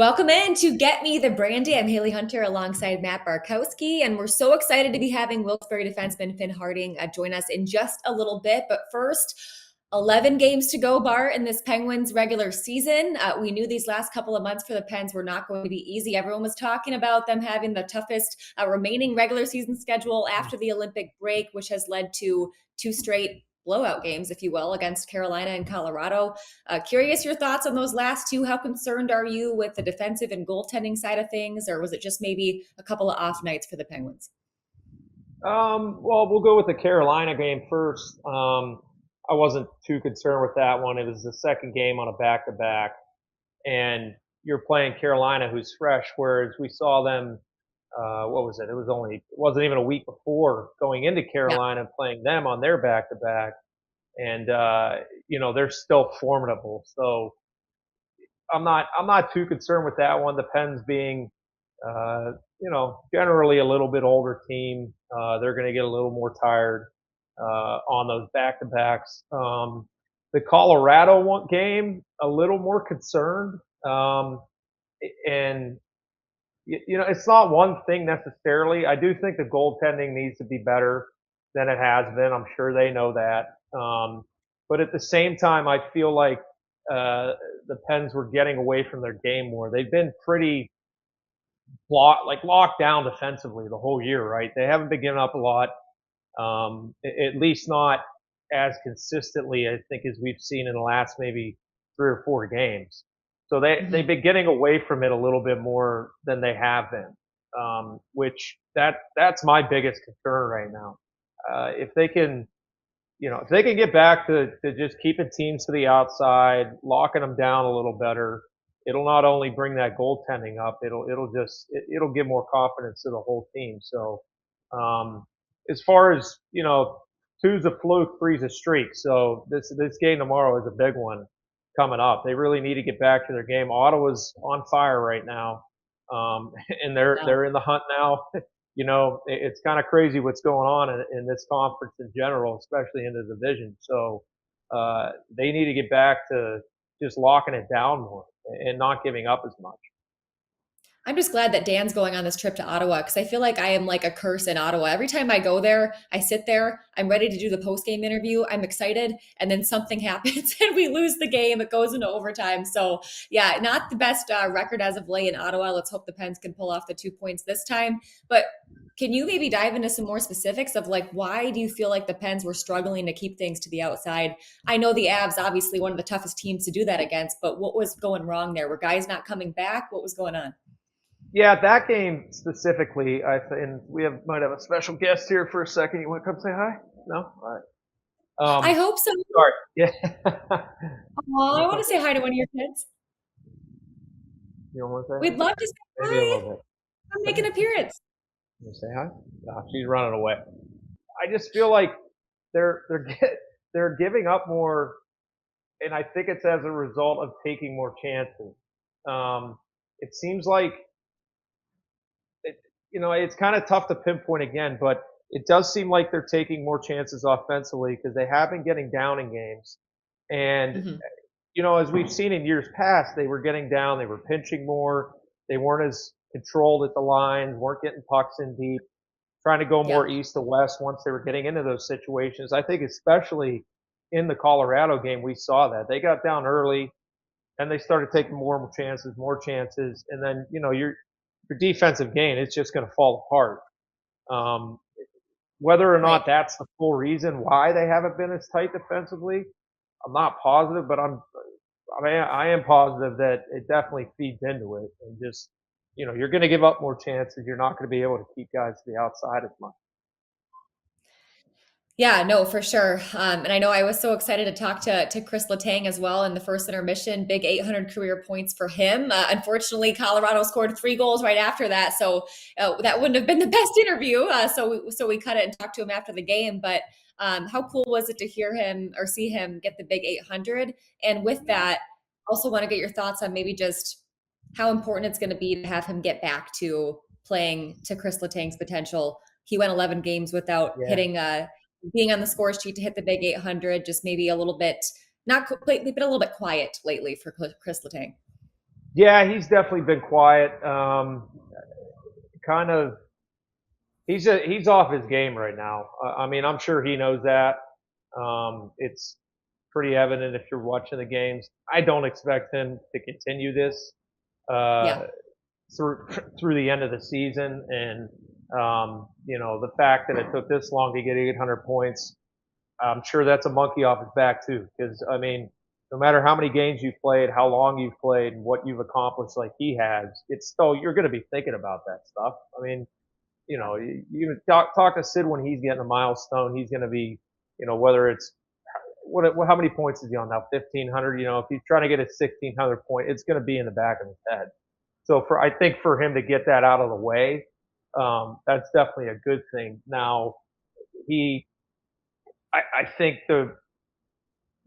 Welcome in to Get Me The Brandy. I'm Hailey Hunter alongside Matt Bartkowski, and we're so excited to be having Wilkes Barre defenseman Finn Harding join us in just a little bit. But first, 11 games to go, Bart, in this Penguins regular season. We knew these last couple of months for the Pens were not going to be easy. Everyone was talking about them having the toughest remaining regular season schedule after the Olympic break, which has led to two straight blowout games, if you will, against Carolina and Colorado. Curious your thoughts on those last two. How concerned are you with the defensive and goaltending side of things, or was it just maybe a couple of off nights for the Penguins? Well, we'll go with the Carolina game first. I wasn't too concerned with that one. It was the second game on a back-to-back, and you're playing Carolina, who's fresh, whereas we saw them. What was it? It wasn't even a week before going into Yeah. Carolina playing them on their back-to-back, and they're still formidable. So I'm not too concerned with that one. The Pens being generally a little bit older team. They're going to get a little more tired on those back-to-backs. The Colorado game, a little more concerned. And it's not one thing necessarily. I do think the goaltending needs to be better than it has been. I'm sure they know that. But at the same time, I feel like the Pens were getting away from their game more. They've been pretty locked down defensively the whole year, right? They haven't been giving up a lot, at least not as consistently, I think, as we've seen in the last maybe 3 or 4 games. So they've been getting away from it a little bit more than they have been, which that's my biggest concern right now. If they can, if they can get back to just keeping teams to the outside, locking them down a little better, it'll not only bring that goaltending up, it'll give more confidence to the whole team. So, as far as, two's a fluke, three's a streak. So this game tomorrow is a big one coming up. They really need to get back to their game. Ottawa's on fire right now. And they're in the hunt now. It's kind of crazy what's going on in this conference in general, especially in the division. So, they need to get back to just locking it down more and not giving up as much. I'm just glad that Dan's going on this trip to Ottawa because I feel like I am like a curse in Ottawa. Every time I go there, I sit there, I'm ready to do the post-game interview, I'm excited, and then something happens and we lose the game. It goes into overtime. So, yeah, not the best record as of late in Ottawa. Let's hope the Pens can pull off the 2 points this time. But can you maybe dive into some more specifics of like why do you feel like the Pens were struggling to keep things to the outside? I know the Avs, obviously one of the toughest teams to do that against, but what was going wrong there? Were guys not coming back? What was going on? Yeah, that game specifically, and might have a special guest here for a second. You want to come say hi? No? All right. I hope so. Sorry. Yeah. Aw, I want to say hi to one of your kids. You don't want to say We'd hi? love to say Maybe a little hi. bit. Come make an appearance. You want to say hi? No, she's running away. I just feel like they're giving up more, and I think it's as a result of taking more chances. It seems like it's kind of tough to pinpoint again, but it does seem like they're taking more chances offensively because they have been getting down in games. And, Mhm. as we've seen in years past, they were getting down, they were pinching more, they weren't as controlled at the lines, weren't getting pucks in deep, trying to go Yeah. more east to west once they were getting into those situations. I think especially in the Colorado game, we saw that. They got down early and they started taking more chances. And then, your defensive game, it's just going to fall apart. Um, Whether or Right. not that's the full reason why they haven't been as tight defensively, I'm not positive, but I am positive that it definitely feeds into it. And just, you're going to give up more chances. You're not going to be able to keep guys to the outside as much. Yeah, no, for sure. And I know I was so excited to talk to Kris Letang as well in the first intermission. Big 800 career points for him. Unfortunately, Colorado scored 3 goals right after that, so that wouldn't have been the best interview. So we cut it and talked to him after the game. But how cool was it to hear him or see him get the big 800? And with that, also want to get your thoughts on maybe just how important it's going to be to have him get back to playing to Kris Letang's potential. He went 11 games without Yeah. hitting being on the score sheet to hit the big 800, just maybe a little bit, not completely, but a little bit quiet lately for Kris Letang. Yeah, he's definitely been quiet. Kind of, he's off his game right now. I mean, I'm sure he knows that. It's pretty evident if you're watching the games. I don't expect him to continue this uh, Yeah. through through the end of the season. And the fact that it took this long to get 800 points, I'm sure that's a monkey off his back too. Because I mean, no matter how many games you've played, how long you've played, and what you've accomplished, like he has, it's still you're going to be thinking about that stuff. I mean, you talk to Sid when he's getting a milestone. He's going to be, whether it's how many points is he on now? 1,500. If he's trying to get a 1,600 point, it's going to be in the back of his head. So I think for him to get that out of the way, that's definitely a good thing. Now he, I think the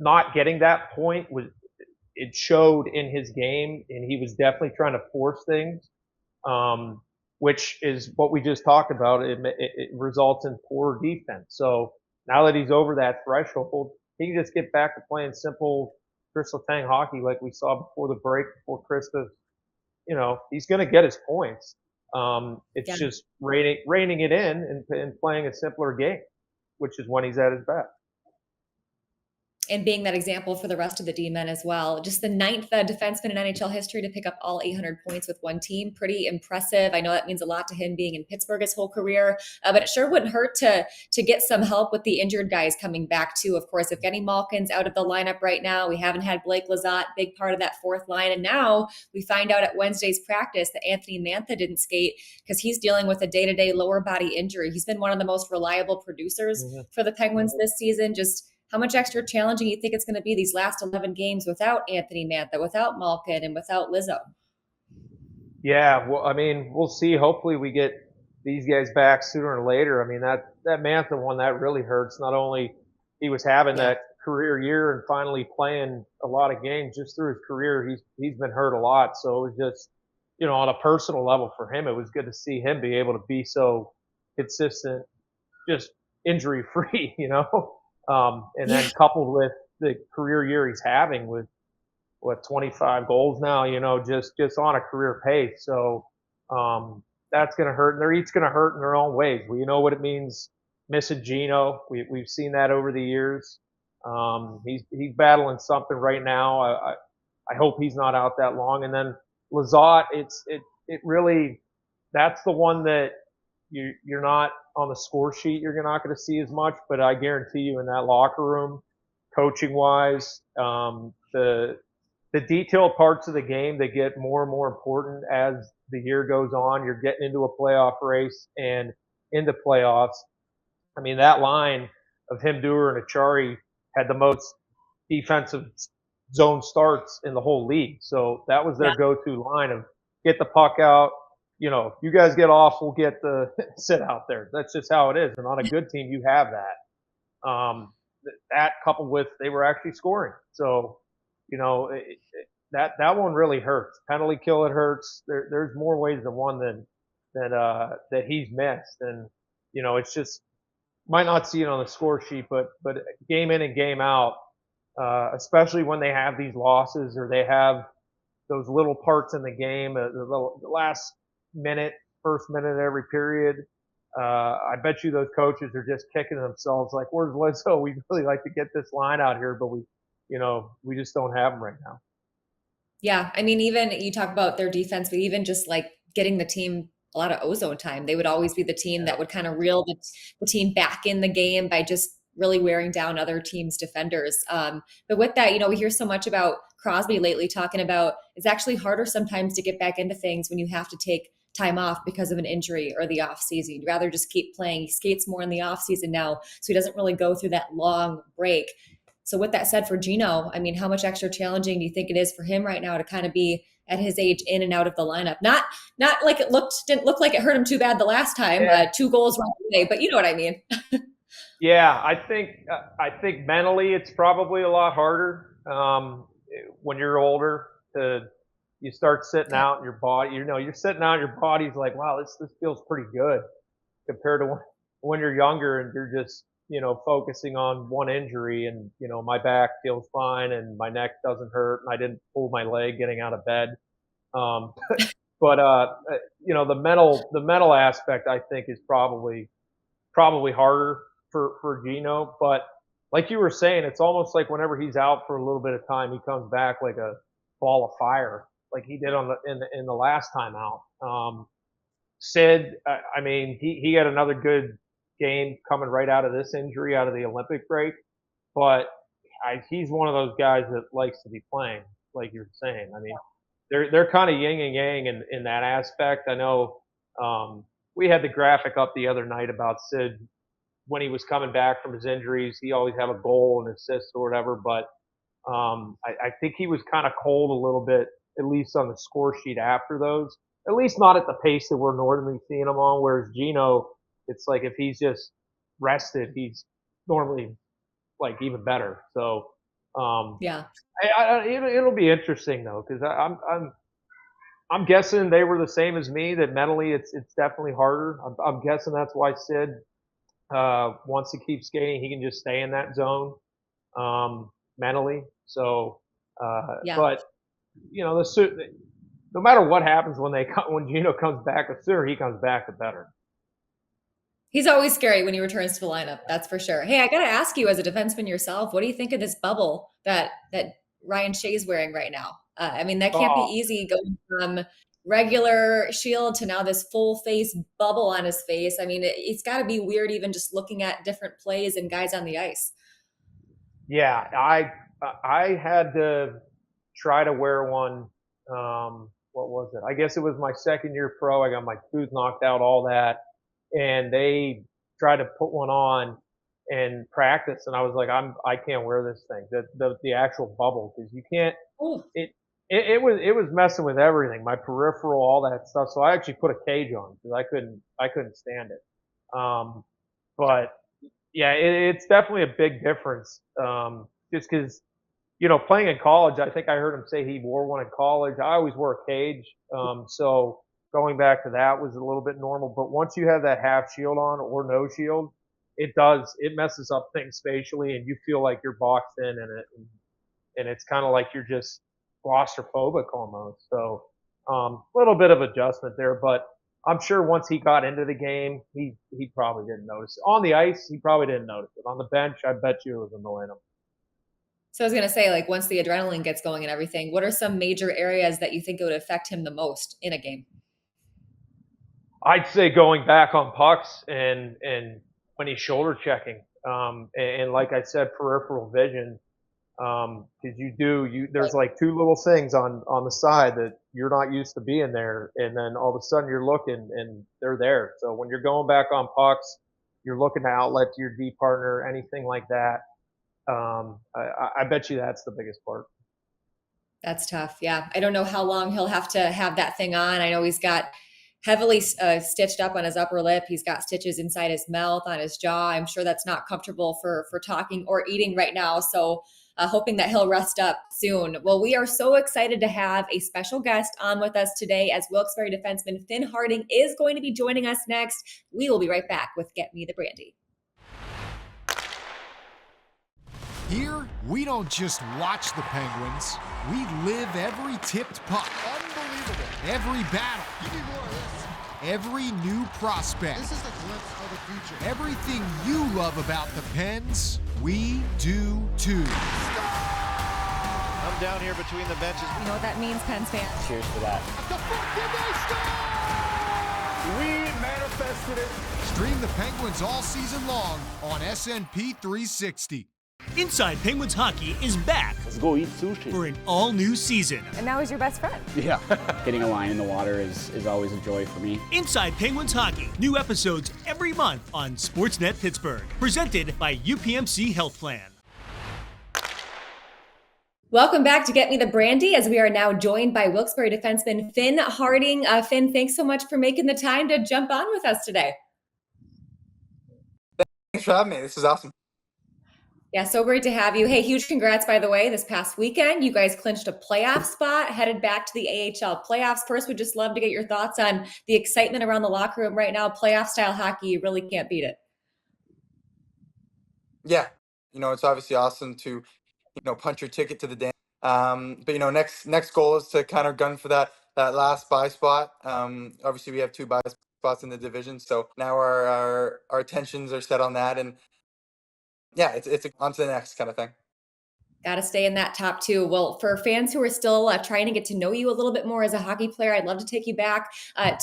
not getting that point it showed in his game, and he was definitely trying to force things, which is what we just talked about. It results in poor defense. So now that he's over that threshold, he can just get back to playing simple Kris Letang hockey like we saw before the break, before Christmas. He's going to get his points. It's Yeah. just reining it in and playing a simpler game, which is when he's at his best. And being that example for the rest of the D-men as well. Just the ninth defenseman in NHL history to pick up all 800 points with one team. Pretty impressive. I know that means a lot to him being in Pittsburgh his whole career, but it sure wouldn't hurt to get some help with the injured guys coming back too. Of course, if Evgeny Malkin's out of the lineup right now, we haven't had Blake Lizotte, big part of that fourth line, and now we find out at Wednesday's practice that Anthony Mantha didn't skate because he's dealing with a day-to-day lower body injury. He's been one of the most reliable producers Mm-hmm. for the Penguins this season. Just how much extra challenging you think it's going to be these last 11 games without Anthony Mantha, without Malkin, and without Lizzo? Yeah, well, I mean, we'll see. Hopefully, we get these guys back sooner or later. I mean, that Mantha one that really hurts. Not only he was having Yeah. that career year and finally playing a lot of games just through his career, he's been hurt a lot. So it was just, on a personal level for him, it was good to see him be able to be so consistent, just injury free. And Yeah. then coupled with the career year he's having with 25 goals now, just on a career pace. So that's going to hurt, and they're each going to hurt in their own ways. We know what it means missing Gino. We've seen that over the years. He's battling something right now. I hope he's not out that long. And then Lizotte, it really, that's the one that you're not on the score sheet. You're not going to see as much, but I guarantee you in that locker room, coaching wise, the detailed parts of the game that get more and more important as the year goes on. You're getting into a playoff race and into playoffs. I mean, that line of him, Dewar, and Achari had the most defensive zone starts in the whole league. So that was Yeah. their go-to line of get the puck out. You guys get off, we'll get the sit out there. That's just how it is. And on a good team, you have that. That coupled with they were actually scoring. So, that one really hurts. Penalty kill, it hurts. There's more ways than one that he's missed, and it's just might not see it on the score sheet, but game in and game out, especially when they have these losses or they have those little parts in the game, the last minute, first minute of every period. I bet you those coaches are just kicking themselves like, "Where's Lizzo? We really like to get this line out here, but we just don't have them right now." Yeah. I mean, even you talk about their defense, but even just like getting the team a lot of ozone time, they would always be the team Yeah. that would kind of reel the team back in the game by just really wearing down other teams' defenders. But with that, we hear so much about Crosby lately talking about it's actually harder sometimes to get back into things when you have to take time off because of an injury or the off season. You'd rather just keep playing. He skates more in the off season now, so he doesn't really go through that long break. So with that said, for Gino, I mean, how much extra challenging do you think it is for him right now to kind of be at his age in and out of the lineup? Not like didn't look like it hurt him too bad the last time, Yeah. 2 goals right away, but you know what I mean. Yeah, I think mentally it's probably a lot harder when you're older. You start sitting Yeah. out in your body. You're sitting out. Your body's like, wow, this feels pretty good compared to when you're younger and you're just focusing on one injury and my back feels fine and my neck doesn't hurt and I didn't pull my leg getting out of bed. But the mental aspect I think is probably harder for Gino. But like you were saying, it's almost like whenever he's out for a little bit of time, he comes back like a ball of fire, like he did in the last time out. Sid, I mean, he had another good game coming right out of this injury, out of the Olympic break. But he's one of those guys that likes to be playing, like you're saying. I mean, they're kind of yin and yang in that aspect. I know we had the graphic up the other night about Sid when he was coming back from his injuries. He always had a goal and assist or whatever, but I think he was kind of cold a little bit, at least on the score sheet after those. At least not at the pace that we're normally seeing him on. Whereas Gino, it's like if he's just rested, he's normally like even better. So Yeah. it'll be interesting though, because I'm guessing they were the same as me. That mentally, it's definitely harder. I'm guessing that's why Sid wants to keep skating. He can just stay in that zone mentally. So, Yeah. but no matter what happens when Gino comes back, the sooner he comes back, the better. He's always scary when he returns to the lineup. That's for sure. Hey, I got to ask you as a defenseman yourself, what do you think of this bubble that Ryan Shea's wearing right now? I mean, that can't be easy going from regular shield to now this full face bubble on his face. I mean, it's got to be weird even just looking at different plays and guys on the ice. Yeah, I had to try to wear one. What was it? I guess it was my second year pro. I got my tooth knocked out, all that, and they tried to put one on and practice, and I was like, I can't wear this thing, the actual bubble, because you can't. Ooh. It was messing with everything, my peripheral, all that stuff. So I actually put a cage on because I couldn't stand it. But yeah, it's definitely a big difference. Just because playing in college, I think I heard him say he wore one in college. I always wore a cage. So going back to that was a little bit normal. But once you have that half shield on or no shield, it messes up things spatially, and you feel like you're boxed in it, and it's kind of like you're just claustrophobic almost. So a little bit of adjustment there, but I'm sure once he got into the game, he probably didn't notice it. On the ice, he probably didn't notice it. On the bench, I bet you it was annoying him. So I was going to say, like, once the adrenaline gets going and everything, what are some major areas that you think it would affect him the most in a game? I'd say going back on pucks and when he's shoulder checking, and like I said, peripheral vision, because there's like two little things on the side that you're not used to being there, and then all of a sudden you're looking and they're there. So when you're going back on pucks, you're looking to outlet to your D partner, anything like that. I bet you that's the biggest part. That's tough. Yeah. I don't know how long he'll have to have that thing on. I know he's got heavily stitched up on his upper lip. He's got stitches inside his mouth, on his jaw. I'm sure that's not comfortable for talking or eating right now. So hoping that he'll rest up soon. Well, we are so excited to have a special guest on with us today, as Wilkes Barre defenseman Finn Harding is going to be joining us next. We will be right back with Get Me The Brandy. Here, we don't just watch the Penguins. We live every tipped puck. Unbelievable. Every battle. Give me more of this. Every new prospect. This is a glimpse of the future. Everything you love about the Pens, we do too. I'm down here between the benches. You know what that means, Pens fans? Cheers for that. We manifested it. Stream the Penguins all season long on SNP 360. Inside Penguins Hockey is back. Let's go eat sushi. For an all-new season. And now he's your best friend. Yeah. Getting a line in the water is always a joy for me. Inside Penguins Hockey. New episodes every month on SportsNet Pittsburgh. Presented by UPMC Health Plan. Welcome back to Get Me The Brandy, as we are now joined by Wilkes Barre defenseman Finn Harding. Finn, thanks so much for making the time to jump on with us today. Thanks for having me. This is awesome. Yeah, so great to have you. Hey, huge congrats, by the way. This past weekend, you guys clinched a playoff spot, headed back to the AHL playoffs. First, we'd just love to get your thoughts on the excitement around the locker room right now. Playoff-style hockey, you really can't beat it. Yeah, it's obviously awesome to, punch your ticket to the dance. But, next goal is to kind of gun for that that last bye spot. Obviously, we have 2 bye spots in the division, so now our attentions are set on that, and yeah, it's on to the next kind of thing. Got to stay in that top two. Well, for fans who are still trying to get to know you a little bit more as a hockey player, I'd love to take you back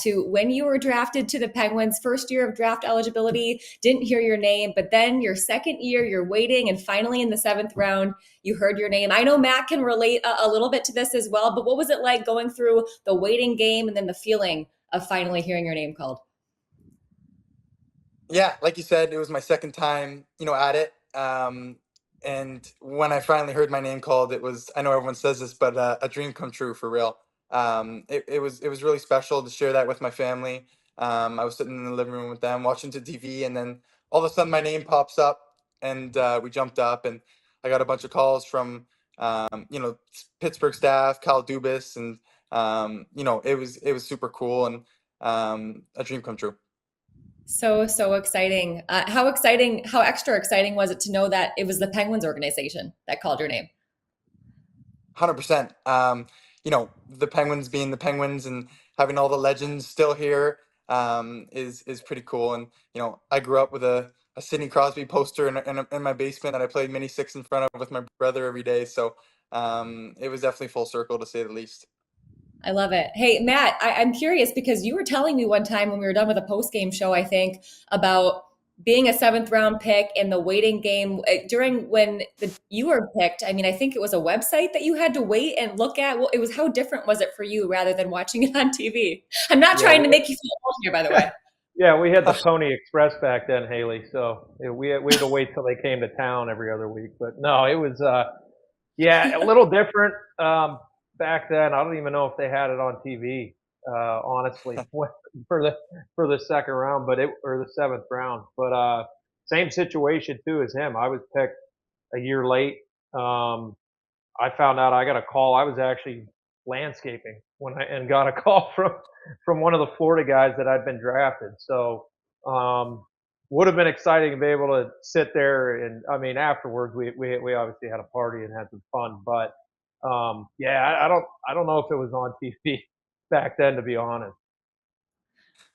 to when you were drafted to the Penguins, first year of draft eligibility, didn't hear your name, but then your second year, you're waiting, and finally in the 7th round, you heard your name. I know Matt can relate a little bit to this as well, but what was it like going through the waiting game and then the feeling of finally hearing your name called? Yeah, like you said, it was my second time, at it. And when I finally heard my name called, it was, I know everyone says this, but a dream come true for real. It was really special to share that with my family. I was sitting in the living room with them watching the TV, and then all of a sudden my name pops up, and we jumped up, and I got a bunch of calls from, Pittsburgh staff, Kyle Dubas, and it was super cool, and a dream come true. So exciting. How extra exciting was it to know that it was the Penguins organization that called your name? 100%. The Penguins being the Penguins and having all the legends still here is pretty cool. And I grew up with a Sidney Crosby poster in my basement that I played mini six in front of with my brother every day. So it was definitely full circle, to say the least. I love it. Hey, Matt, I'm curious because you were telling me one time when we were done with a post-game show, I think, about being a 7th round pick in the waiting game during when you were picked. I mean, I think it was a website that you had to wait and look at. Well, it was, how different was it for you rather than watching it on TV? I'm not trying to make you feel old here, by the way. Yeah, we had the Pony Express back then, Hailey. So we had to wait till they came to town every other week. But no, it was a little different back then. I don't even know if they had it on TV, honestly, for the second round, or the 7th round. But same situation too as him. I was picked a year late. I found out I got a call. I was actually landscaping and got a call from one of the Florida guys that I'd been drafted. So would have been exciting to be able to sit there, and I mean afterwards we obviously had a party and had some fun. But I don't know if it was on TV back then, to be honest.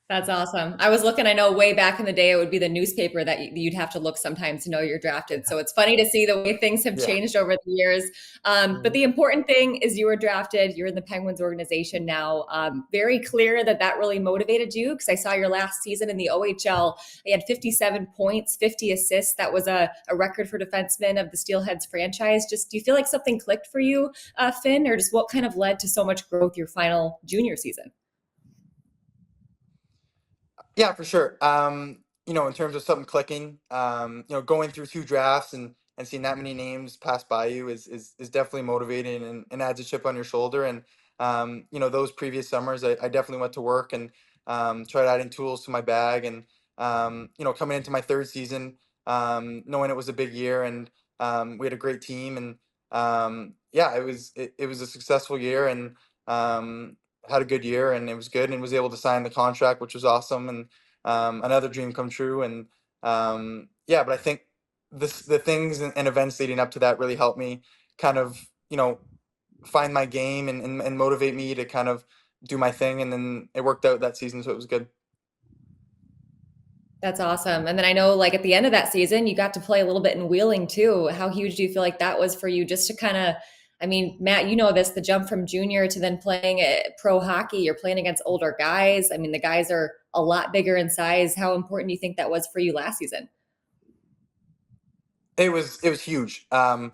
That's awesome. I was looking, I know way back in the day, it would be the newspaper that you'd have to look sometimes to know you're drafted. So it's funny to see the way things have Yeah. changed over the years. But the important thing is you were drafted. You're in the Penguins organization now. Very clear that really motivated you, because I saw your last season in the OHL. You had 57 points, 50 assists. That was a record for defensemen of the Steelheads franchise. Just, do you feel like something clicked for you, Finn, or just what kind of led to so much growth your final junior season? Yeah, for sure. In terms of something clicking, going through 2 drafts and seeing that many names pass by you is definitely motivating, and adds a chip on your shoulder. And those previous summers, I definitely went to work and tried adding tools to my bag. And coming into my 3rd season, knowing it was a big year, and we had a great team, and it was a successful year, and had a good year, and it was good, and was able to sign the contract, which was awesome, and another dream come true. And but I think the things and events leading up to that really helped me kind of find my game, and motivate me to kind of do my thing, and then it worked out that season, so it was good. That's awesome. And then I know, like, at the end of that season, you got to play a little bit in Wheeling too. How huge do you feel like that was for you, just to kind of, I mean, Matt, you know this, the jump from junior to then playing pro hockey, you're playing against older guys. I mean, the guys are a lot bigger in size. How important do you think that was for you last season? It was huge. To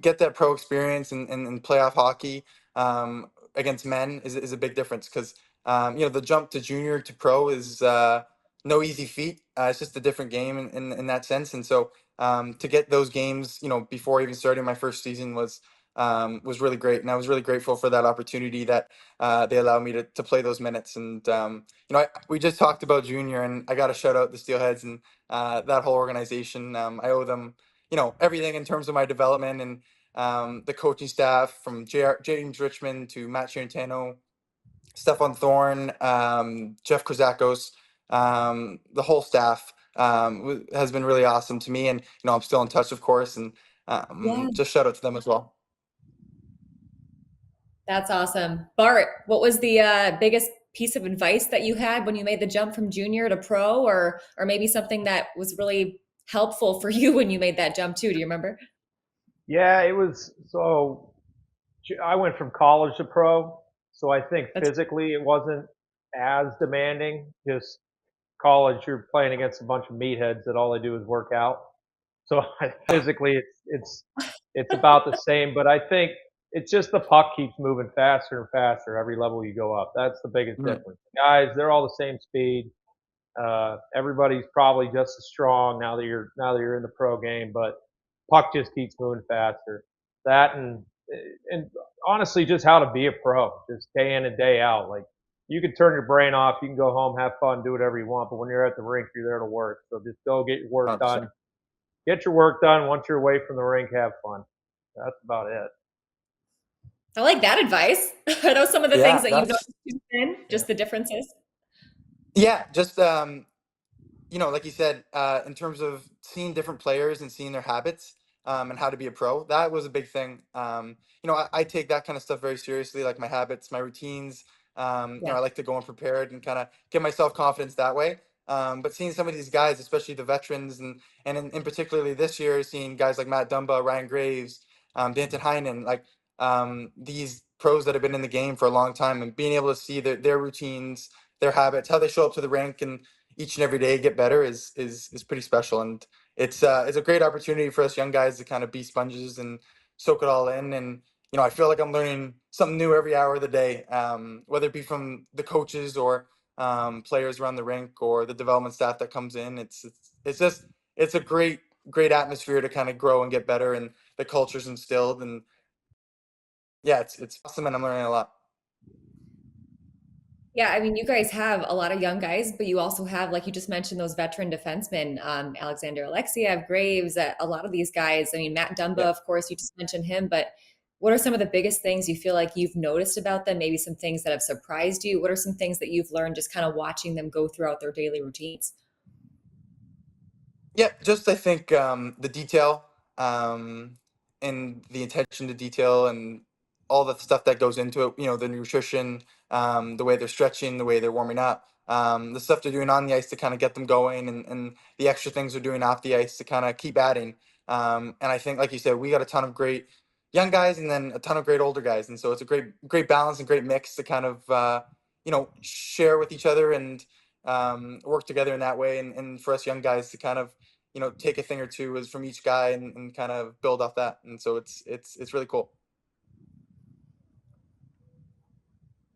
get that pro experience and playoff hockey against men is a big difference, because the jump to junior to pro is no easy feat. It's just a different game in that sense. And so to get those games, before even starting my first season was really great, and I was really grateful for that opportunity that they allowed me to play those minutes. And we just talked about junior, and I got to shout out the Steelheads and that whole organization. I owe them, everything in terms of my development, and the coaching staff from James Richmond to Matt Chiarantano, Stefan Thorne, Jeff Krizakos, the whole staff has been really awesome to me. And I'm still in touch, of course, and Yeah. just shout out to them as well. That's awesome. Bart, what was the biggest piece of advice that you had when you made the jump from junior to pro, or maybe something that was really helpful for you when you made that jump too? Do you remember? Yeah, it was so. I went from college to pro, so I think That's physically it wasn't as demanding. Just college, you're playing against a bunch of meatheads that all they do is work out. So physically, it's about the same. But I think it's just the puck keeps moving faster and faster every level you go up. That's the biggest Mhm. difference. Guys, they're all the same speed. Everybody's probably just as strong now that you're in the pro game, but puck just keeps moving faster. That and honestly, just how to be a pro, just day in and day out. Like you can turn your brain off, you can go home, have fun, do whatever you want, but when you're at the rink, you're there to work. So just go get your work 100%. done. Get your work done. Once you're away from the rink, have fun. That's about it. I like that advice. Are those some of the things Yeah, that you've that's noticed in Yeah. just the differences? yeah. Just like you said, in terms of seeing different players and seeing their habits, and how to be a pro, that was a big thing. I take that kind of stuff very seriously, like my habits, my routines. Yeah. I like to go unprepared and kind of get myself confidence that way. But seeing some of these guys, especially the veterans, and in particularly this year, seeing guys like Matt Dumba, Ryan Graves, Danton Heinen, like these pros that have been in the game for a long time, and being able to see their routines, their habits, how they show up to the rink, and each and every day get better is pretty special. And it's a great opportunity for us young guys to kind of be sponges and soak it all in. And I feel like I'm learning something new every hour of the day, whether it be from the coaches or players around the rink or the development staff that comes in. It's a great atmosphere to kind of grow and get better, and the culture's instilled. And yeah, it's awesome, and I'm learning a lot. Yeah, I mean, you guys have a lot of young guys, but you also have, like you just mentioned, those veteran defensemen, Alexander Alexiev, Graves, a lot of these guys. I mean, Matt Dumba, Yeah. of course, you just mentioned him, but what are some of the biggest things you feel like you've noticed about them? Maybe some things that have surprised you? What are some things that you've learned just kind of watching them go throughout their daily routines? Yeah, just I think the detail, um, and the attention to detail, and all the stuff that goes into it. The nutrition, the way they're stretching, the way they're warming up, the stuff they're doing on the ice to kind of get them going, and the extra things they're doing off the ice to kind of keep adding. And I think, like you said, we got a ton of great young guys, and then a ton of great older guys, and so it's a great balance and great mix to kind of share with each other, and work together in that way, and for us young guys to kind of take a thing or two is from each guy, and kind of build off that. And so it's really cool.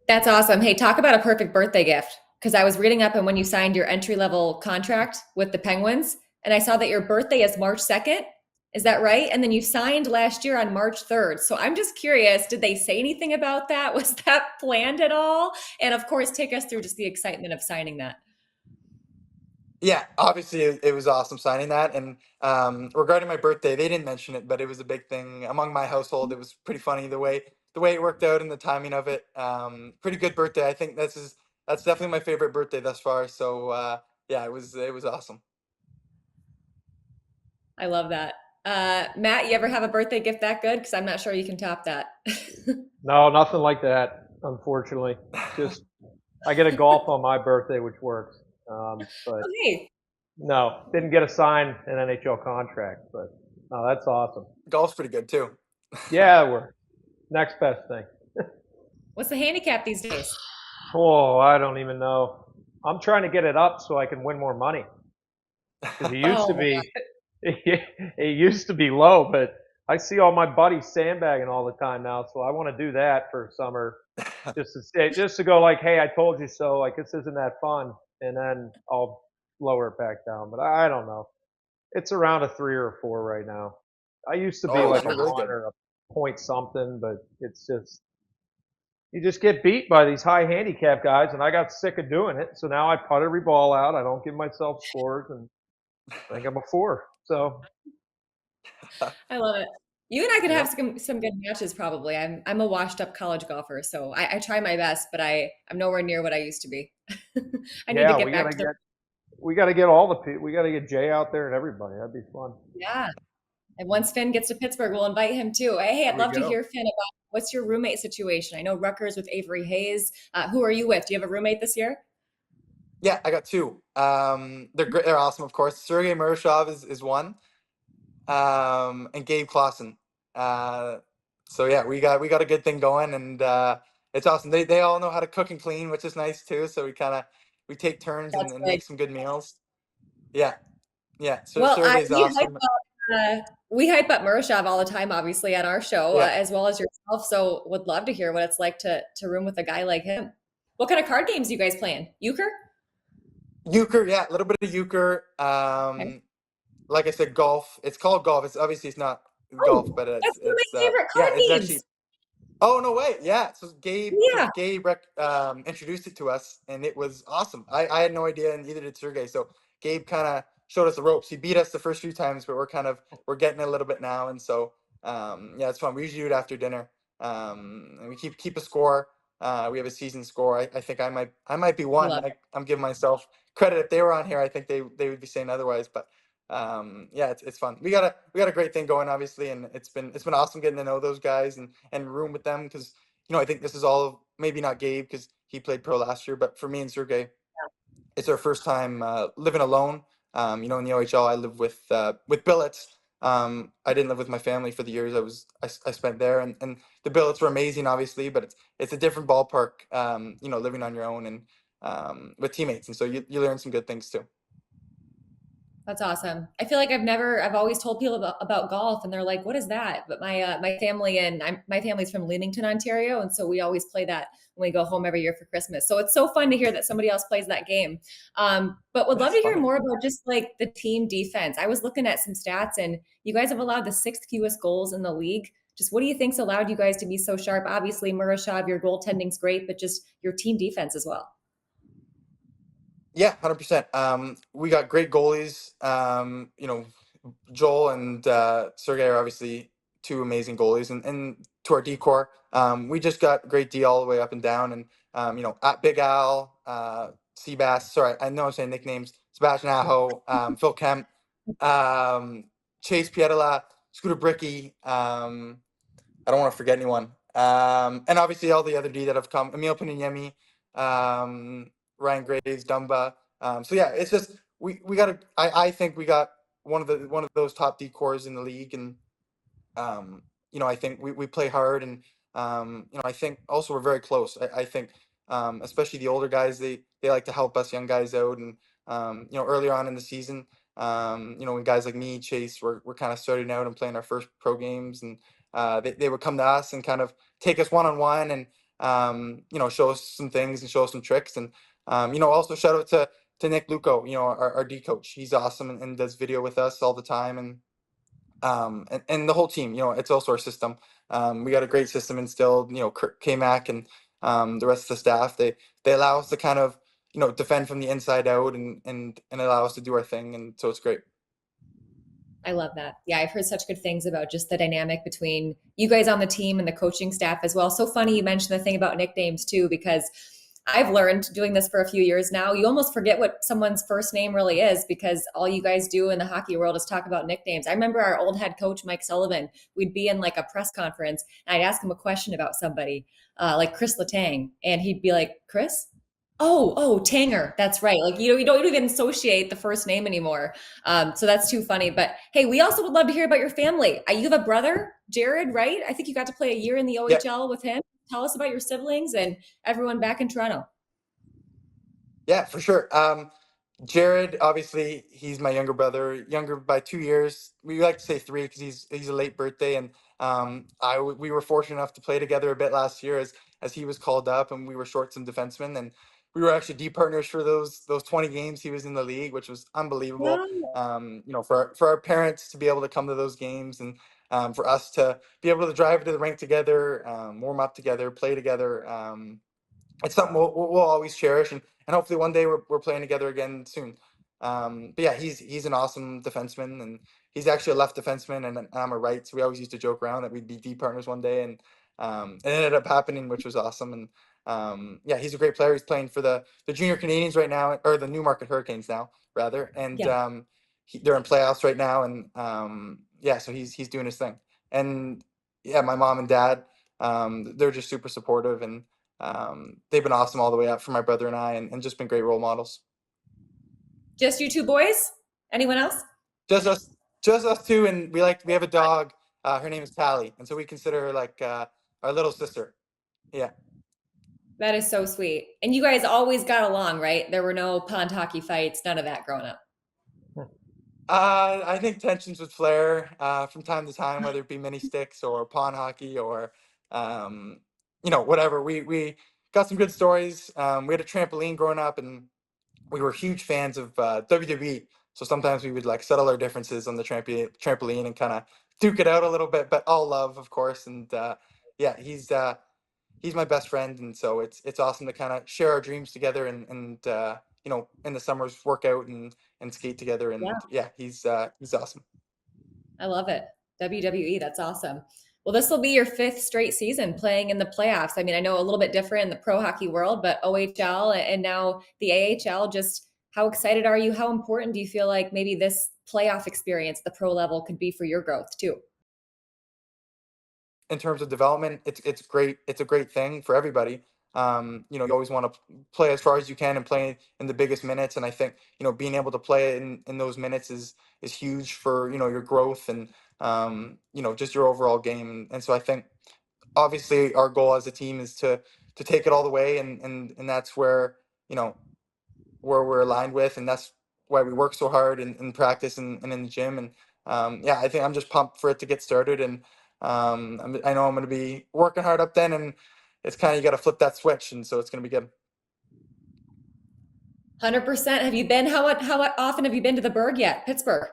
That's awesome. Hey, talk about a perfect birthday gift. Because I was reading up on when you signed your entry level contract with the Penguins, and I saw that your birthday is March 2nd. Is that right? And then you signed last year on March 3rd. So I'm just curious, did they say anything about that? Was that planned at all? And of course, take us through just the excitement of signing that. Yeah, obviously it was awesome signing that. And regarding my birthday, they didn't mention it, but it was a big thing among my household. It was pretty funny the way it worked out, and the timing of it. Pretty good birthday. I think that's definitely my favorite birthday thus far. So yeah, it was awesome. I love that. Matt, you ever have a birthday gift that good? Because I'm not sure you can top that. No, nothing like that. Unfortunately, just I get a golf on my birthday, which works. But Okay. no, didn't get a signed an NHL contract. But no, that's awesome. Golf's pretty good too. Yeah, we're next best thing. What's the handicap these days? Oh, I don't even know. I'm trying to get it up so I can win more money. Because it used to Oh, be, it used to be low, but I see all my buddies sandbagging all the time now. So I want to do that for summer, just to go like, hey, I told you so. Like this isn't that fun, and then I'll lower it back down. But I don't know. It's around a 3 or a 4 right now. I used to be Oh, like a you're really 1 good. or a point something, but it's just you just get beat by these high handicap guys, and I got sick of doing it. So now I putt every ball out. I don't give myself scores, and I think I'm a 4. So I love it. You and I could have yep. some good matches probably. I'm a washed up college golfer, so I try my best, but I'm nowhere near what I used to be. I need to Yeah, get back to the we gotta get all the we gotta get Jay out there and everybody. That'd be fun. yeah. And once Finn gets to Pittsburgh, we'll invite him too. Hey, I'd There we love to go. hear Finn about What's your roommate situation? I know Rutgers with Avery Hayes. Who are you with? Do you have a roommate this year? Yeah, I got two. They're great. They're awesome, of course. Sergei Murashov is one, and Gabe Clausen. Uh, so yeah, we got a good thing going, and it's awesome. They all know how to cook and clean, which is nice too. So we take turns That's and good. make some good meals. Yeah, yeah. So Well, Sergei's awesome. we hype up Murashov all the time, obviously, on our show, Yeah, as well as yourself. So would love to hear what it's like to room with a guy like him. What kind of card games you guys playing? Euchre? euchre. Yeah, a little bit of euchre. Okay. Like I said, golf. It's called golf. It's not golf, Oh, but that's one of my favorite yeah, card it's games. actually. Oh no way! Yeah, Yeah, Gabe introduced it to us, and it was awesome. I had no idea, and neither did Sergey. So Gabe kind of showed us the ropes. He beat us the first few times, but we're getting it a little bit now, and so yeah, it's fun. We usually do it after dinner, and we keep a score. We have a season score. I think I might be I one. love it. I'm giving myself credit. If they were on here, I think they would be saying otherwise, but. Yeah, it's fun. We got a great thing going, obviously, and it's been awesome getting to know those guys and room with them because I think this is all maybe not Gabe because he played pro last year, but for me and Sergey, it's our first time living alone. In the OHL, I live with billets. I didn't live with my family for the years I spent there, and the billets were amazing, obviously, but it's a different ballpark. Living on your own and with teammates, and so you learn some good things too. That's awesome. I feel like I've always told people about golf and they're like, what is that? But my family my family's from Leamington, Ontario. And so we always play that when we go home every year for Christmas. So it's so fun to hear that somebody else plays that game. But would love That's to hear funny. more about just like the team defense. I was looking at some stats and you guys have allowed the sixth fewest goals in the league. Just what do you think's allowed you guys to be so sharp? Obviously, Murashov, your goaltending's great, but just your team defense as well. Yeah, 100%. We got great goalies. Joel and Sergey are obviously two amazing goalies, and to our decor, we just got great D all the way up and down. And at Big Al, Seabass. Sorry, I know I'm saying nicknames. Sebastian Aho, Phil Kemp, Chase Pietala, Scooter Bricky. I don't want to forget anyone. And obviously all the other D that have come. Emil Paninyemi, Ryan Graves, Dumba. So yeah, it's just we got I think we got one of those top D cores in the league, and I think we play hard, and I think also we're very close. I think especially the older guys, they like to help us young guys out, and earlier on in the season, when guys like me, Chase, we're kind of starting out and playing our first pro games, and they would come to us and kind of take us one on one, and show us some things and show us some tricks, and also shout out to Nick Luco, our D coach. He's awesome and does video with us all the time, and the whole team. It's also our system. We got a great system instilled. Kirk K-Mac and the rest of the staff. They allow us to kind of defend from the inside out and allow us to do our thing, and so it's great. I love that. Yeah, I've heard such good things about just the dynamic between you guys on the team and the coaching staff as well. So funny you mentioned the thing about nicknames too, because I've learned doing this for a few years now, you almost forget what someone's first name really is because all you guys do in the hockey world is talk about nicknames. I remember our old head coach, Mike Sullivan, we'd be in like a press conference and I'd ask him a question about somebody, like Kris Letang, and he'd be like, Chris? Oh, Tanger. That's right. Like, you don't even associate the first name anymore. So that's too funny. But hey, we also would love to hear about your family. You have a brother, Jared, right? I think you got to play a year in the OHL with him. Tell us about your siblings and everyone back in Toronto. Yeah, for sure. Jared, obviously, he's my younger brother, younger by 2 years. We like to say 3 because he's a late birthday, and we were fortunate enough to play together a bit last year as he was called up, and we were short some defensemen, and we were actually D partners for those 20 games he was in the league, which was unbelievable. Wow. For our parents to be able to come to those games, and for us to be able to drive to the rink together, warm up together, play together. It's something we'll always cherish, and hopefully one day we're playing together again soon. But yeah, he's an awesome defenseman, and he's actually a left defenseman, and I'm a right. So we always used to joke around that we'd be D partners one day, and it ended up happening, which was awesome. And yeah, he's a great player. He's playing for the Junior Canadians right now, or the Newmarket Hurricanes now, rather. And Yeah. they're in playoffs right now, and yeah, so he's doing his thing. And yeah, my mom and dad, they're just super supportive, and they've been awesome all the way up for my brother and I, and just been great role models. Just you two boys? Anyone else? Just us two, and we have a dog. Her name is Tally, and so we consider her like our little sister. Yeah. That is so sweet. And you guys always got along, right? There were no pond hockey fights, none of that growing up. I think tensions would flare from time to time, whether it be mini sticks or pond hockey or whatever. We got some good stories. We had a trampoline growing up, and we were huge fans of WWE. So sometimes we would like settle our differences on the trampoline and kind of duke it out a little bit, but all love, of course. And yeah, he's my best friend, and so it's awesome to kind of share our dreams together, and in the summers work out and skate together, and yeah, he's awesome. I love it. WWE, that's awesome. Well, this will be your 5th straight season playing in the playoffs. I mean, I know a little bit different in the pro hockey world, but OHL and now the AHL, just how excited are you? How important do you feel like maybe this playoff experience, the pro level, could be for your growth too? In terms of development, it's great. It's a great thing for everybody. You always want to play as far as you can and play in the biggest minutes. And I think, being able to play in those minutes is huge for, your growth and, just your overall game. And so I think obviously our goal as a team is to take it all the way. And that's where, where we're aligned with, and that's why we work so hard in practice and in the gym. And yeah, I think I'm just pumped for it to get started. And I know I'm going to be working hard up then, and it's kind of, you got to flip that switch, and so it's going to be good. 100%. Have you been, how often have you been to the Berg yet? Pittsburgh?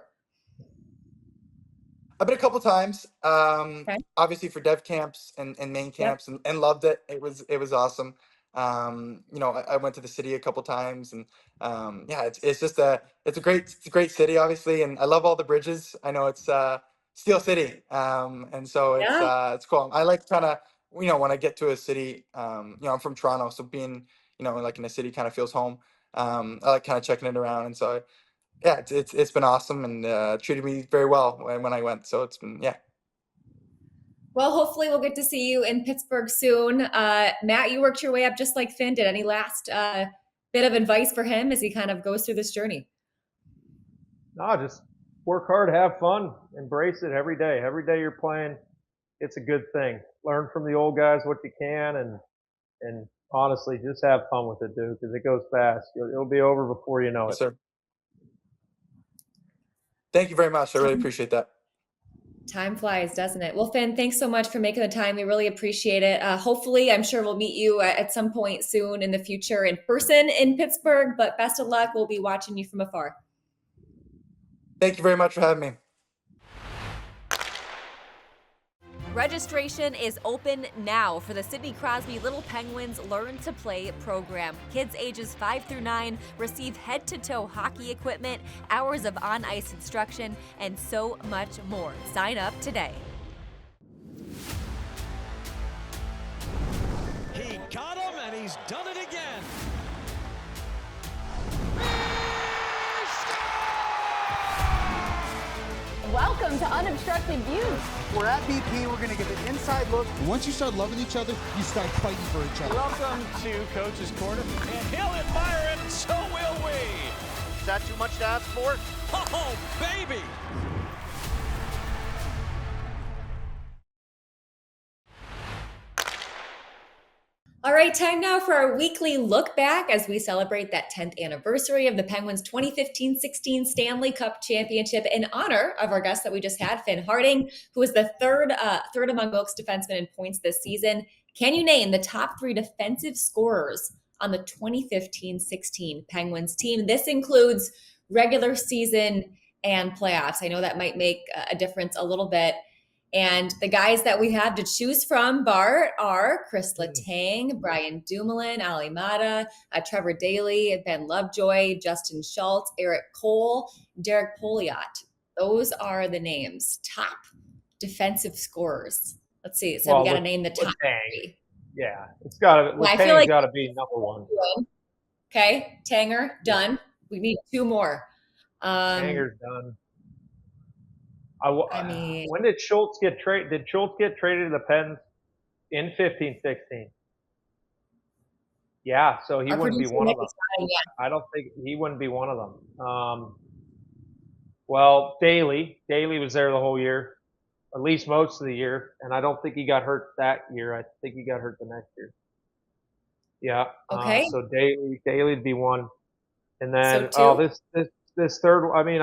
I've been a couple times, Okay. obviously for dev camps and main camps, and loved it. It was awesome. I went to the city a couple times, and yeah, it's just it's a great city, obviously, and I love all the bridges. I know it's Steel City, and so it's cool. I like kind of, when I get to a city, I'm from Toronto, so being, like in a city kind of feels home. I like kind of checking it around, and so yeah, it's been awesome, and treated me very well when I went. So it's been, yeah. Well, hopefully we'll get to see you in Pittsburgh soon. Matt, you worked your way up just like Finn did. Any last bit of advice for him as he kind of goes through this journey? No, just work hard, have fun, embrace it every day. Every day you're playing, it's a good thing. Learn from the old guys what you can, and honestly, just have fun with it, dude, because it goes fast. It'll be over before you know it. Yes, sir. Thank you very much. I really appreciate that. Time flies, doesn't it? Well, Finn, thanks so much for making the time. We really appreciate it. Hopefully, I'm sure we'll meet you at some point soon in the future in person in Pittsburgh, but best of luck. We'll be watching you from afar. Thank you very much for having me. Registration is open now for the Sidney Crosby Little Penguins Learn to Play program. Kids ages 5 through 9 receive head-to-toe hockey equipment, hours of on-ice instruction, and so much more. Sign up today. He got him, and he's done it again. Welcome to Unobstructed Views. We're at BP. We're going to get an inside look. Once you start loving each other, you start fighting for each other. Welcome to Coach's Corner, and he'll admire it, so will we. Is that too much to ask for? Oh, baby! All right, time now for our weekly look back as we celebrate that 10th anniversary of the Penguins' 2015-16 Stanley Cup Championship in honor of our guest that we just had, Finn Harding, who is the third among Wilkes defensemen in points this season. Can you name the top 3 defensive scorers on the 2015-16 Penguins team? This includes regular season and playoffs. I know that might make a difference a little bit. And the guys that we have to choose from, Bart, are Kris Letang, Brian Dumoulin, Ali Mata, Trevor Daley, Ben Lovejoy, Justin Schultz, Eric Cole, Derek Pouliot. Those are the names. Top defensive scorers. Let's see. So we got to name the top 3. Yeah, it's got to. Letang's got to be number 1. Okay, Tanger done. We need 2 more. Tanger's done. I mean, when did Schultz get traded? Did Schultz get traded to the Pens? in 15-16. Yeah, so he Our wouldn't be producer one of Nick them. is nodding yes. I don't think he wouldn't be one of them. Well, Daly was there the whole year, at least most of the year, and I don't think he got hurt that year. I think he got hurt the next year. Yeah. Okay. So Daly'd be one, and So then two. this third. I mean,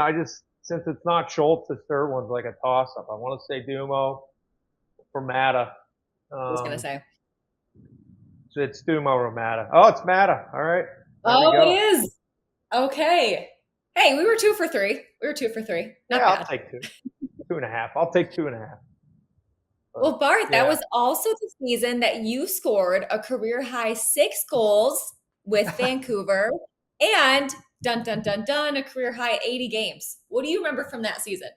since it's not Schultz, this third one's like a toss up. I want to say Dumo for Matta. I was gonna say. So it's Dumo or Matta. Oh, it's Matta. All right. Oh, it is. Okay. Hey, we were 2 for 3. Not I'll bad. take 2. 2.5. I'll take 2.5. Well, Bart, that was also the season that you scored a career high 6 goals with Vancouver and dun dun dun dun a career high 80 games. What do you remember from that season?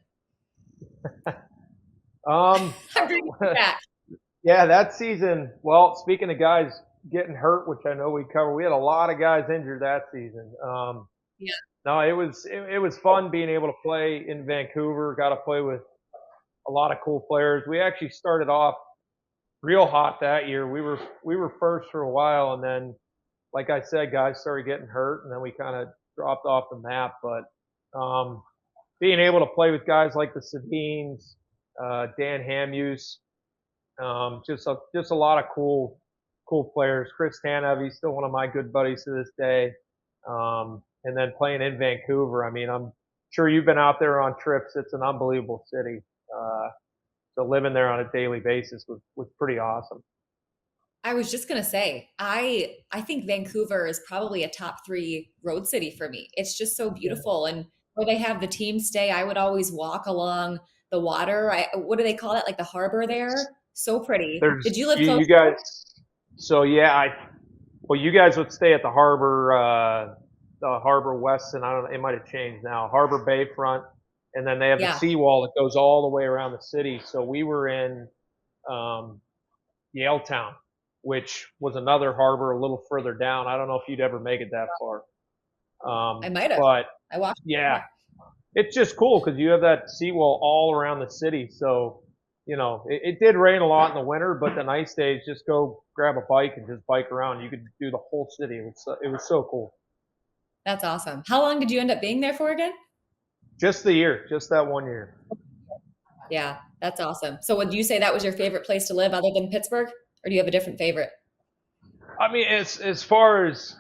I'm bringing it back. Yeah, that season. Well, speaking of guys getting hurt, which I know we covered, we had a lot of guys injured that season. Yeah. No, it was fun being able to play in Vancouver. Got to play with a lot of cool players. We actually started off real hot that year. We were first for a while, and then, like I said, guys started getting hurt, and then we kind of dropped off the map. But being able to play with guys like the Sedins, Dan Hamuse, just a lot of cool players. Chris Tanev, he's still one of my good buddies to this day. And then playing in Vancouver, I mean, I'm sure you've been out there on trips. It's an unbelievable city. So living there on a daily basis was pretty awesome. I was just gonna say, I think Vancouver is probably a top 3 road city for me. It's just so beautiful, and where they have the team stay, I would always walk along the water. What do they call it? Like the harbor there? So pretty. Did you live close? You guys? So yeah, you guys would stay at the Harbor Weston. I don't know. It might have changed now. Harbor Bayfront, and then they have the seawall that goes all the way around the city. So we were in Yaletown, which was another harbor a little further down. I don't know if you'd ever make it that far. I might have. But I walked. Yeah, it's just cool because you have that seawall all around the city. So, you know, it did rain a lot in the winter, but the nice days, just go grab a bike and just bike around. You could do the whole city. It was so cool. That's awesome. How long did you end up being there for again? Just the year, just that 1 year. Yeah, that's awesome. So would you say that was your favorite place to live other than Pittsburgh, or do you have a different favorite? I mean, as far as,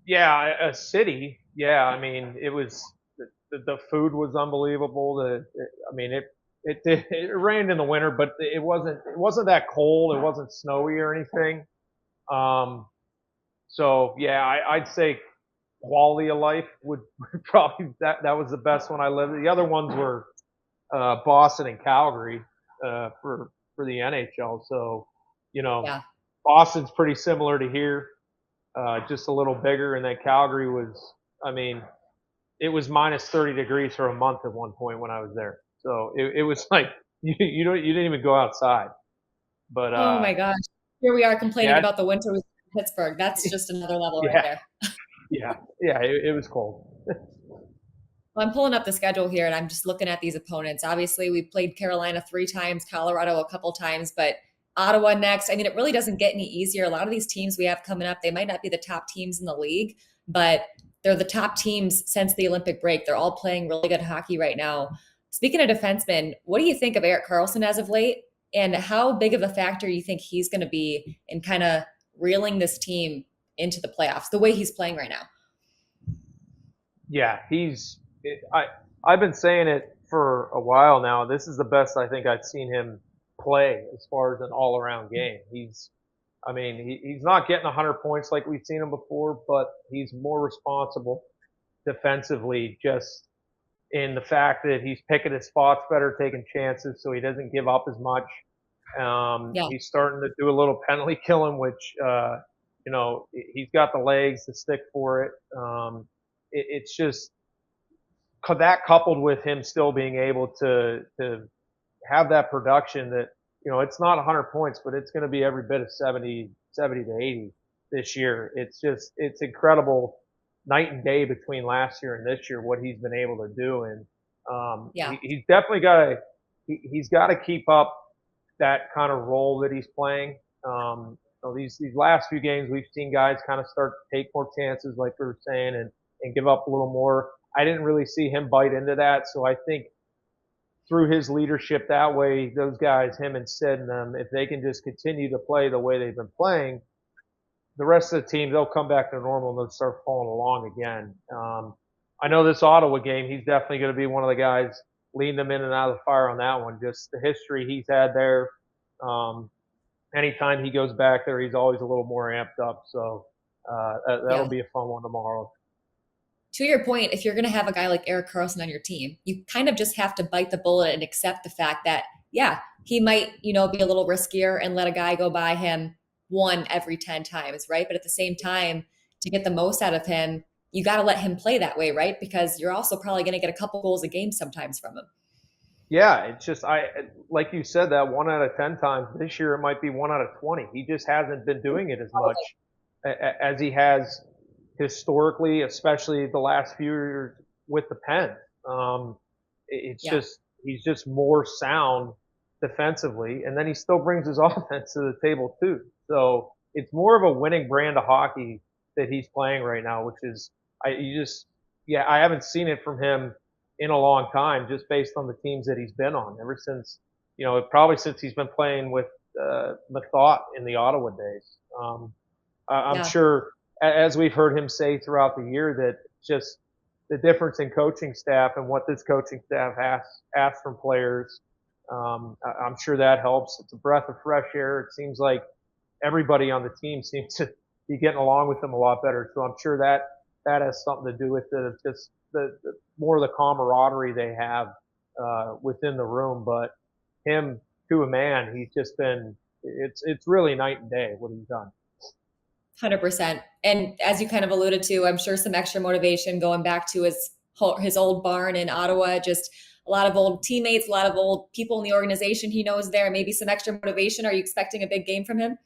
a city, I mean, it was, the food was unbelievable. It rained in the winter, but it wasn't that cold. It wasn't snowy or anything. So yeah, I'd say quality of life would probably, that was the best one I lived. The other ones were Boston and Calgary for the NHL. So, you know, Boston's pretty similar to here, just a little bigger, and then Calgary was, I mean, it was minus 30 degrees for a month at one point when I was there. So it was like you didn't even go outside. But oh my gosh, here we are complaining about the winter in Pittsburgh. That's just another level right there. It was cold. Well, I'm pulling up the schedule here, and I'm just looking at these opponents. Obviously, we played Carolina 3 times, Colorado a couple times, but Ottawa next. I mean, it really doesn't get any easier. A lot of these teams we have coming up, they might not be the top teams in the league, but they're the top teams since the Olympic break. They're all playing really good hockey right now. Speaking of defensemen, what do you think of Erik Karlsson as of late, and how big of a factor you think he's going to be in kind of reeling this team into the playoffs, the way he's playing right now? Yeah, I've been saying it for a while now. This is the best I think I've seen him play as far as an all-around game. He's not getting 100 points like we've seen him before, but he's more responsible defensively, just in the fact that he's picking his spots better, taking chances, so he doesn't give up as much. He's starting to do a little penalty killing, which, he's got the legs to stick for it. It's just that, coupled with him still being able to have that production that, it's not 100 points, but it's going to be every bit of 70 to 80 this year. It's incredible night and day between last year and this year, what he's been able to do. And he's definitely he's got to keep up that kind of role that he's playing. So these last few games, we've seen guys kind of start to take more chances, like we were saying, and give up a little more. I didn't really see him bite into that, so I think through his leadership that way, those guys, him and Sid and them, if they can just continue to play the way they've been playing, the rest of the team, they'll come back to normal and they'll start falling along again. I know this Ottawa game, he's definitely going to be one of the guys leading them in and out of the fire on that one. Just the history he's had there. Anytime he goes back there, he's always a little more amped up. So that'll be a fun one tomorrow. To your point, if you're going to have a guy like Erik Karlsson on your team, you kind of just have to bite the bullet and accept the fact that, he might, be a little riskier and let a guy go by him 1 every 10 times, right? But at the same time, to get the most out of him, you got to let him play that way, right? Because you're also probably going to get a couple goals a game sometimes from him. Yeah, it's just, like you said, that 1 out of 10 times. This year, it might be 1 out of 20. He just hasn't been doing it as much as he has historically, especially the last few years with the Pen. He's just more sound defensively, and then he still brings his offense to the table too. So it's more of a winning brand of hockey that he's playing right now, which is, I haven't seen it from him in a long time, just based on the teams that he's been on ever since, probably since he's been playing with Methot in the Ottawa days. I'm sure, as we've heard him say throughout the year, that just the difference in coaching staff and what this coaching staff asks from players, I'm sure that helps. It's a breath of fresh air. It seems like everybody on the team seems to be getting along with him a lot better. So I'm sure that has something to do with it. It's just the more of the camaraderie they have within the room. But him, to a man, he's just been, it's really night and day what he's done. 100%. And as you kind of alluded to, I'm sure some extra motivation going back to his old barn in Ottawa, just a lot of old teammates, a lot of old people in the organization he knows there, maybe some extra motivation. Are you expecting a big game from him?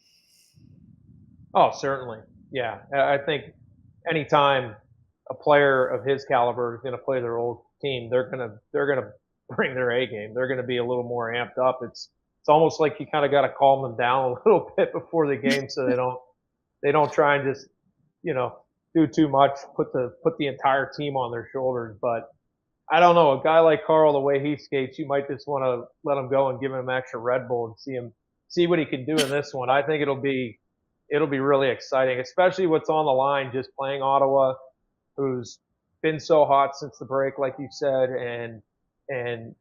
Oh, certainly. Yeah. I think anytime a player of his caliber is going to play their old team, they're going to bring their A game. They're going to be a little more amped up. It's almost like you kind of got to calm them down a little bit before the game so they don't try and just, do too much, put the entire team on their shoulders. But I don't know, a guy like Carl, the way he skates, you might just want to let him go and give him extra Red Bull and see what he can do in this one. I think it'll be really exciting, especially what's on the line, just playing Ottawa, who's been so hot since the break, like you said, and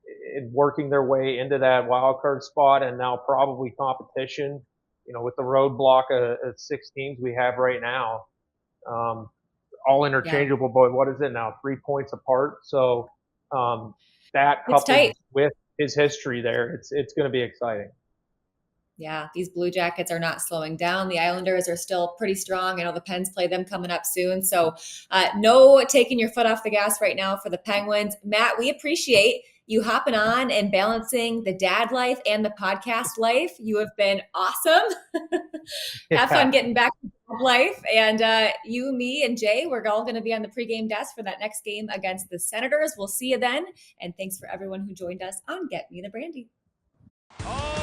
working their way into that wild card spot, and now probably competition, with the roadblock of 6 teams we have right now, all interchangeable. But what is it now? 3 points apart. So that coupled with his history there, it's going to be exciting. Yeah, these Blue Jackets are not slowing down. The Islanders are still pretty strong. I know the Pens play them coming up soon. So no taking your foot off the gas right now for the Penguins. Matt, we appreciate you hopping on and balancing the dad life and the podcast life. You have been awesome. Have fun getting back to life. And you, me, and Jay, we're all going to be on the pregame desk for that next game against the Senators. We'll see you then. And thanks for everyone who joined us on Get Me The Brandy. Oh!